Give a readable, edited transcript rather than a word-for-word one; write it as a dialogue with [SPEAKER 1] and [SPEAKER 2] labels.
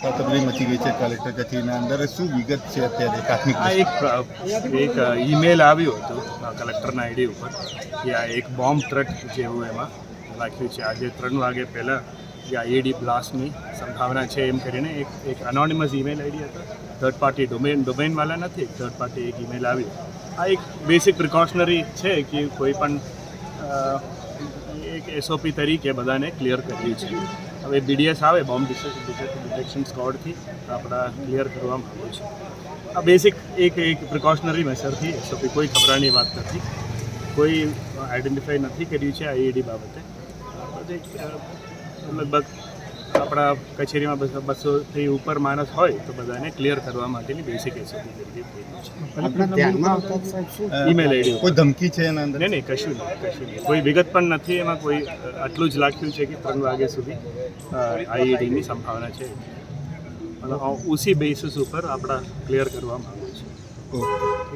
[SPEAKER 1] તબરી મચી ગઈ છે કલેક્ટર કચેરીના અંદર. શું વિગત છે અત્યારે પ્રાથમિક?
[SPEAKER 2] એક ઈમેલ આવ્યું હતું કલેક્ટરના આઈડી ઉપર કે આ એક બોમ્બ થ્રેટ જેવું એમાં રાખ્યું છે. આજે 3 વાગે પહેલાં જે આઈઈડી બ્લાસ્ટની સંભાવના છે એમ કરીને એક અનોનિમસ ઈમેલ આઈડી હતો. થર્ડ પાર્ટી ડોમેનવાળા નથી, થર્ડ પાર્ટી એક ઈમેલ આવ્યું. આ એક બેસિક પ્રિકોશનરી છે કે કોઈ પણ એક એસઓપી તરીકે બધાને ક્લિયર કર્યું છે. હવે બીડીએસ આવે બોમ્બ ડિટેક્શન સ્ક્વોડથી આપણા ક્લિયર કરવામાં આવ્યું છે. આ બેસિક એક પ્રિકોશનરી મેસરથી એસઓપી, કોઈ ખબરાની વાત નથી, કોઈ આઈડેન્ટિફાઈ નથી કર્યું છે આઈઈડી બાબતે. લગભગ આપણા કચેરીમાં 200થી ઉપર માણસ હોય તો બધાને ક્લિયર કરવા માટેની બેસિક એસઓપી તરીકે ઈમેલ આઈડી.
[SPEAKER 1] કોઈ ધમકી છે એના અંદર?
[SPEAKER 2] નહીં, કશું નહીં. કોઈ વિગત પણ નથી એમાં. કોઈ આટલું જ લખ્યું છે કે 3 વાગ્યા સુધી આઈઈડીની સંભાવના છે. ઉસી બેસિસ ઉપર આપણા ક્લિયર કરવામાં આવ્યું છે.
[SPEAKER 1] ઓકે.